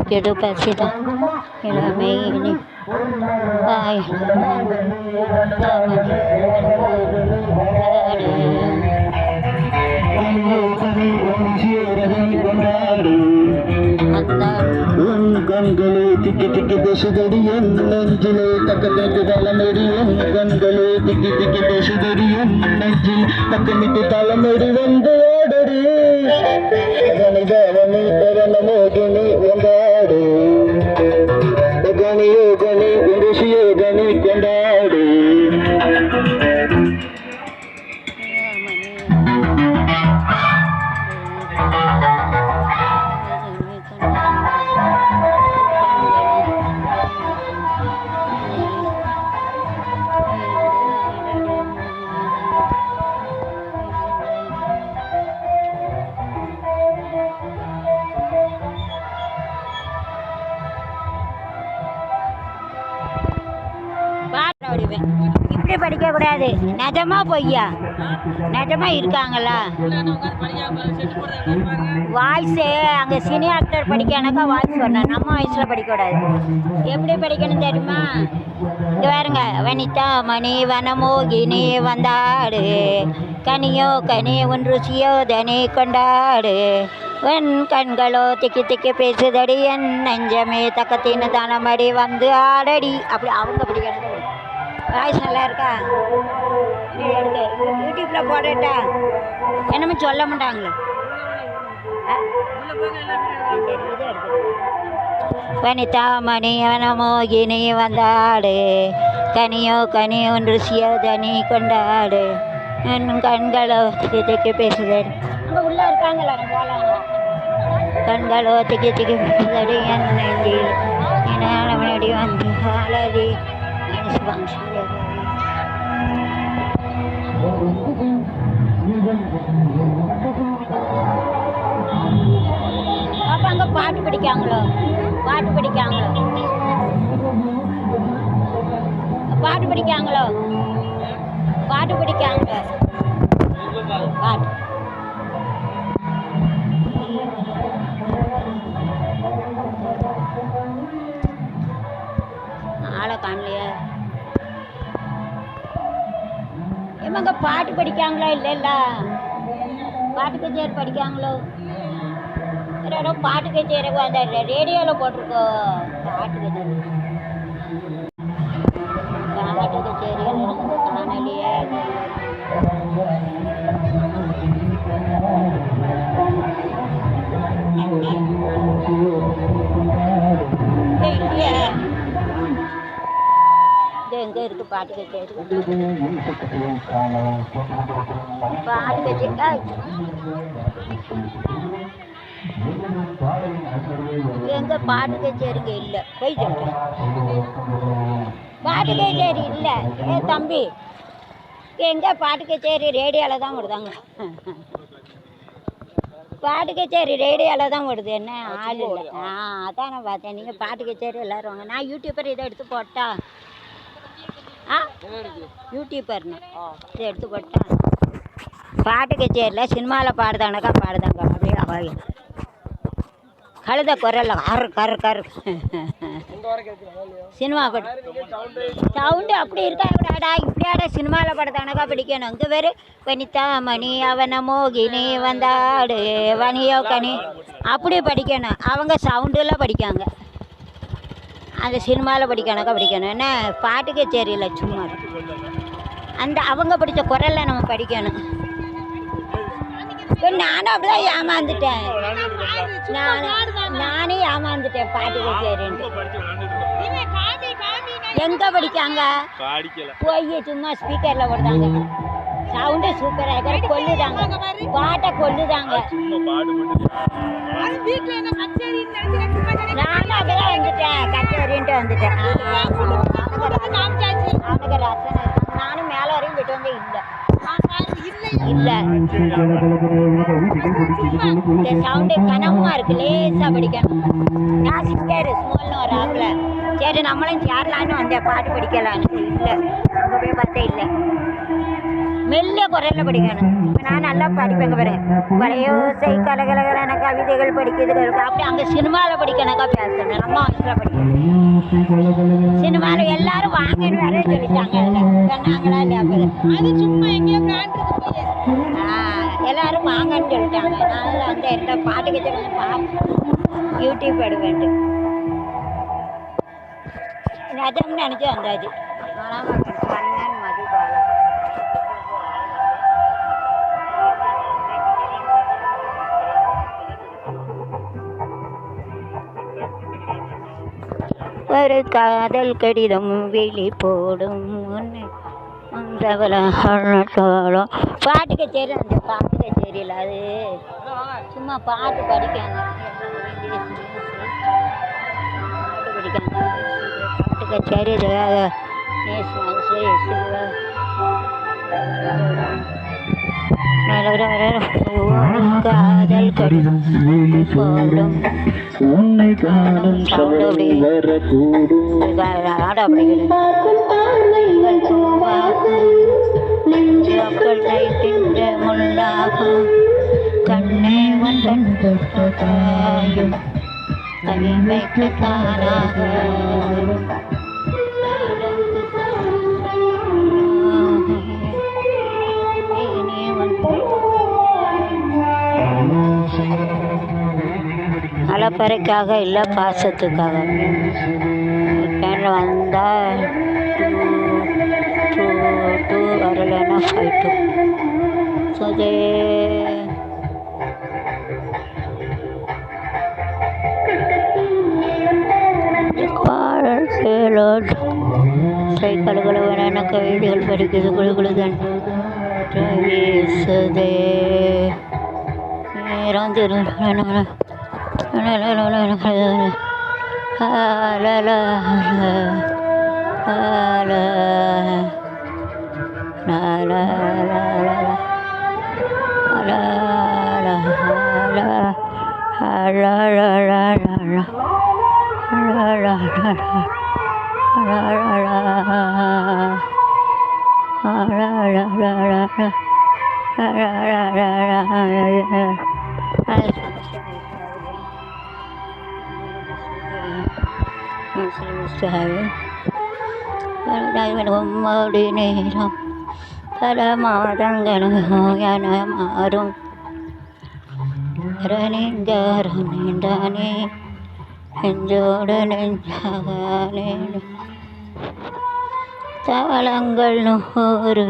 கெடு பசிதான் இளமை இனி பாய் கண்களே திக்கி திக்கி பேசுதடி என் நெஞ்சிலே தக்கமிட்டு தலைமடி என் கண்களே திக்கி திக்கி பேசுதடி என் நெஞ்சில் தக்கமிட்டு தலைமடி வந்து ஆடடி கனிதாவணி மோகினி கொண்டாடு கனியோ கனி குருசியோ கனி கொண்டாடு இப்படி படிக்க கூடாது. நிஜமா பொய்யா? நிஜமா இருக்காங்களா? வாய்ஸு அங்கே சினி ஆக்டர் படிக்கனாக்கா வாய்ஸ் வரணும். நம்ம வயசில் படிக்கக்கூடாது. எப்படி படிக்கணும் தெரியுமா? இங்கே பாருங்க. வனிதா மணி வனமோகினி வந்தாடு கனியோ கனி உன் ருசியோ தனி கொண்டாடு என் கண்களோ திக்கி திக்கி பேசுதடி என் நெஞ்சமே தக்கத்தின்னு தானமடி வந்து ஆடடி. அப்படி அவங்க படிக்கணும். வாய்ஸ் நல்லா இருக்கா? எடுத்து யூடியூப்பில் போடட்டா? என்னமே சொல்ல மாட்டாங்களே. வனிதா மணி வனமோகினி வந்தாடு கனியோ கனி ஒன்று சியோதனி கொண்டாடு என் கண்களோ திக்கி பேசுதடி. அங்கே உள்ளே இருக்காங்களா? போகலாம். கண்களோ திக்கி திக்கி பேசுதடி என் நெஞ்சில் முன்னாடி வந்து ஆளடி அப்ப அங்க பாட்டு படிக்காங்களோ? பாட்டு படிக்காங்களோ? பாட்டு படிக்காங்களோ? பாட்டு படிக்காங்களோ? பாட்டு ஆளை காணலையே. இவங்க பாட்டு படிக்காங்களோ? இல்லைல்ல, பாட்டு கச்சேரி படிக்காங்களோ? யாரோ பாட்டு கச்சேரி அந்த ரேடியோவில் போட்டிருக்கோ. பாட்டு கச்சேரி பாட்டு கச்சேரி காணலையே. இல்லையே, எங்கே இருக்கு பாட்டு கச்சேரி? பாட்டு கச்சேரி எங்க? பாட்டு கச்சேரிங்க இல்லை. போய் சொல்றேன், பாட்டு கச்சேரி இல்லை. ஏ தம்பி, எங்க பாட்டு கச்சேரி? ரேடியோவில் தான் விடுதாங்க. பாட்டு கச்சேரி ரேடியோவில் தான் விடுது. என்ன ஆள் இல்லை. அதான் நான் பார்த்தேன். நீங்கள் பாட்டு கச்சேரி எல்லோரும் வாங்க. நான் யூடியூப்பர் இதை எடுத்து போட்டா? யூடியூப்பர்னு இதை எடுத்து போட்டா? பாட்டு கச்சேரியில் சினிமாவில் பாடுதானக்கா பாடுதாங்க. அப்படியே அவாய் கழுத குரல்ல கரு கரு கரு சினிமா பாட்டு சவுண்டு அப்படி இருக்கா? எப்படாடா இப்படியாடா சினிமாவில் பாடுதானக்கா படிக்கணும். இங்கே வேறு வனிதா மணி அவன மோகினி வந்தாடு வனியோ கனி அப்படி படிக்கணும். அவங்க சவுண்டில் படிக்காங்க. அந்த சினிமாவில் படிக்கணக்கா படிக்கணும். என்ன பாட்டு கச்சேரியில் சும்மா அந்த அவங்க படித்த குரலில் நம்ம படிக்கணும். நானும் அப்படிதான் ஏமாந்துட்டேன். நானே ஏமாந்துட்டேன் பாட்டு கச்சேரின்ட்டு. எங்க படிக்காங்க? போய் சும்மா ஸ்பீக்கரில் போடுதாங்க. சவுண்டு சூப்பராக இருக்கிற கொல்லுதாங்க. பாட்டை கொல்லுதாங்க. நானும் அப்படிதான் வந்துட்டேன். கச்சேரின்ட்டு வந்துட்டேன். அவனுக்கு ரசனை. நானும் மேலே வரையும் போயிட்டு வந்து இல்லை இந்த சவுண்டு கனமாக இருக்கு. லேசாக படிக்கணும். நான் சிங்கர் ஸ்மால்னு ஒரு ஆப்பில் சரி நம்மளும் சேரலான்னு வந்தேன் பாட்டு படிக்கலான்னு. இல்லை அங்கே போய் பார்த்தா இல்லை, மெல்ல குரலில் படிக்கணும். இப்போ நான் நல்லா படிப்பேங்க பாரு, வளையோசை கலகலகலான கவிதைகள் படிக்கிறது அப்படி. அங்கே சினிமாவில் படிக்கணக்கா பேசணும், நம்ம வயசில் படிக்கணும். சினிமாவில் எல்லாரும் வாங்கன்னு வேற சொல்லிட்டாங்க. அதில் சொன்னாங்களா இல்லையா? அது சும்மா எங்கேயோ எல்லாரும் வாங்கன்னு சொல்லிட்டாங்க. நான் அந்த எல்லா பாட்டுக்கு கொஞ்சம் யூடியூப் எடுவேன்ட்டு நிஜம்னு நினச்சி வந்தாச்சு. ஆனால் கண்ணன் மதுபாலன் ஒரு காதல் கடிதம் வெளி போடும் பாட்டு கச்சேரி. அந்த பாட்டு கச்சேரியில் அது சும்மா பாட்டு படிக்காங்க, பாட்டு படிக்காங்க. பாட்டு கச்சேரி காதல் கடிதம் வெளி போடும் உன்னை காணும் சவடி வரக்கூடும் ஆட அப்படிங்கிறது தின்ற முள்ளாகும் கண்ணே வந்தன் தொட்டாயும் தனிமைக்குத்தானாக அலப்பறைக்காக இல்லை, பாசத்துக்காக. வந்தால் 2 வரலைன்னா 5 சரி. கழுகளை வேணான கவிதைகள் படிக்கிறது குழுகுழுதன் வீசுதே நேரம் திரு உம்மோடி நேரம் பல மாதங்களும் மாறும் நீங்காரம் நீண்டானே நெஞ்சோடு நெஞ்சாகானே தாளங்கள் 100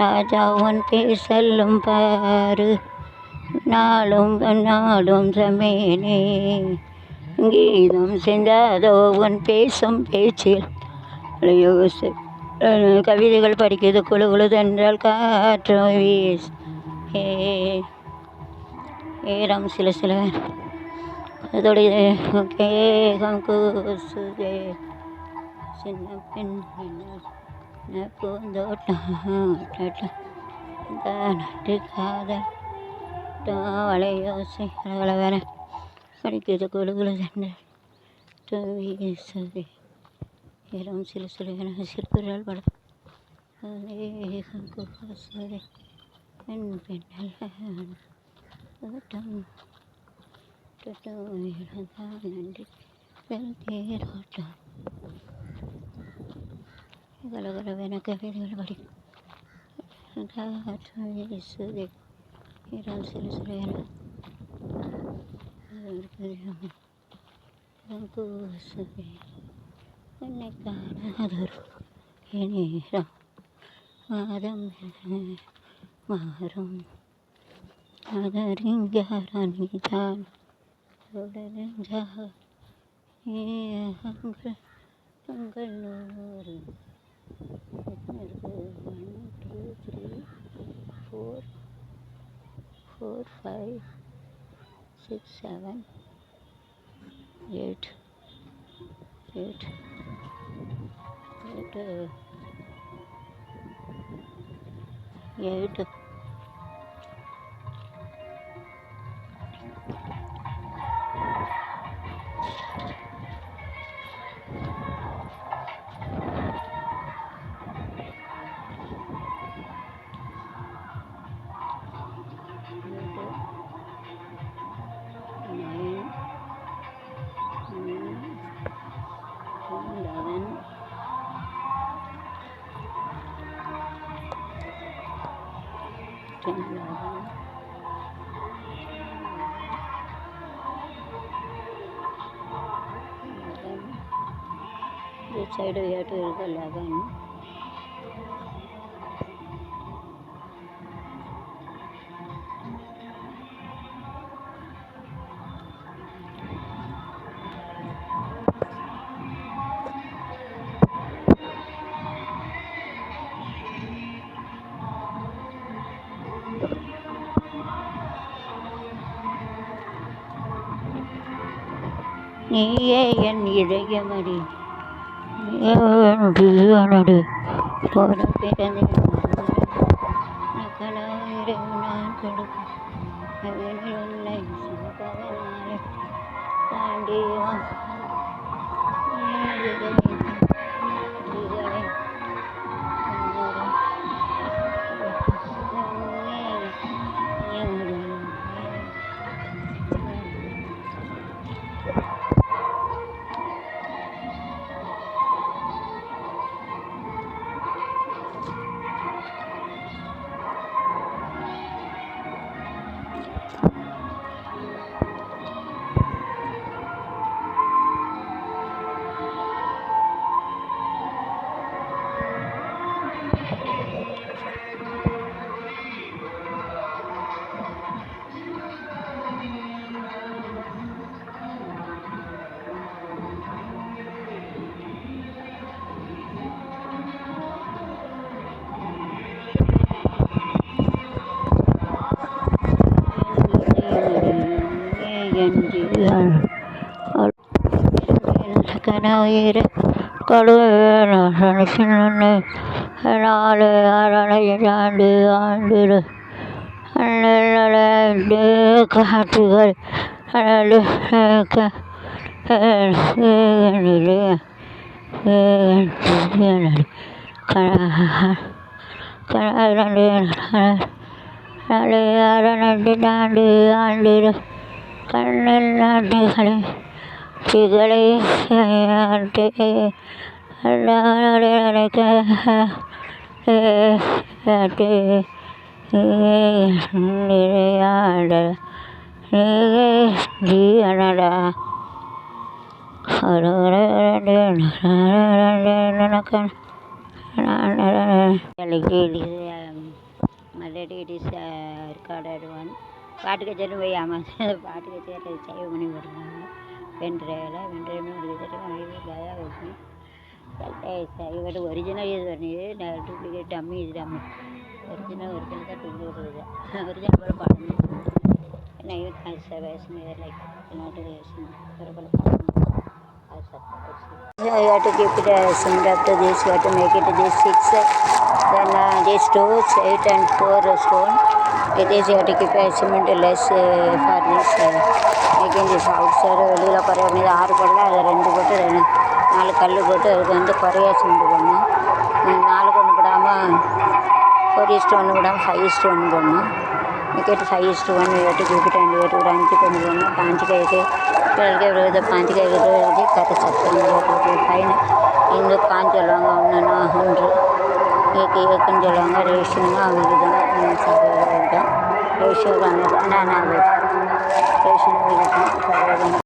ராஜாவன் பேசல்லும் பாரு நாளும் நாளும் சமேனே கீதம் செஞ்சாதோ உன் பேசும் பேச்சில் யோசி கவிதைகள் படிக்கிறது குழு குழுதென்றால் காற்று வீஸ் ஏறம் சில சில அதோடைய கேகம் கூசுதே சின்ன பெண் பூந்தோட்டம் நட்டு காதல் வளையோசை அவளை வேற படிக்கிறது குழு குழுதென்றால் வீசுதே ஏறம் சில சில சிற்பர்கள் படம் கூசுதே பெண் பெண்ணல் ஓட்டம் நன்றி தேரோட்டம் கலகலவென கவிதைகள் படி வீசுதே இடம் சில சில கூசுதே என்னை காணாதொரு நேரம் மாதம் மாறும் அதறிஞானிதான் தொடர்ந்தார் உங்கள் 100 1 2 3 4 5 6 7 8 8 ये साइड या तो इधर लगा नहीं நீயே என் இதயமடி நீயானடி போன பிறந்தே நான் கொடுக்கும் உன்னை சுமப்பதனாலே தாண்டியா கனவீர கடுவேன நாலு அரணை ஆண்டு காட்டுகள் அரணை ஆண்டு ஆண்டு கண்ணில் நாட்டுகளை திகளை recorded one. பாட்டு கச்சேரி போய் பாட்டு கச்சேரி சேவ் பண்ணி வருவாங்க வென்ட்ரேல தயா வச்சு இவரு ஒரிஜினல் இது பண்ணி டூப்ளிகேட் டம்மி இது டம்மி ஒரிஜினல் தான் டூப்ளிகேட் வருது ஒரிஜினல் போல பாடணும் என்ன வேஷம் லைக் நாட்டு வேஷம் ஒரு போல பாடணும் I have to keep it summed up to this. You have to make it this 6, then this 2, 8 and 4 stone. It is you have to keep a cement less for this making this outside. வெளியில் குறைய மீது 6 போடல அதை 2 போட்டு 4 கல் போட்டு அதுக்கு வந்து குறையா சிமெண்ட் போடணும். 4 ஒன்று போடாமல் 4:1 போடாமல் 5:1 போடணும். Make it 5:1. You have to keep it and you have to 5 கொண்டு போடணும். 5 கைக்கு பிறகு 5 கைக்கு கரை சத்தம் ஃபைன் இங்கே காஞ்சு சொல்லுவாங்க ஒன்றுன்னா 100 ஏக்குன்னு சொல்லுவாங்க ரேஷியோன்னா அவங்க தான் ரேஷியோ ஆனால்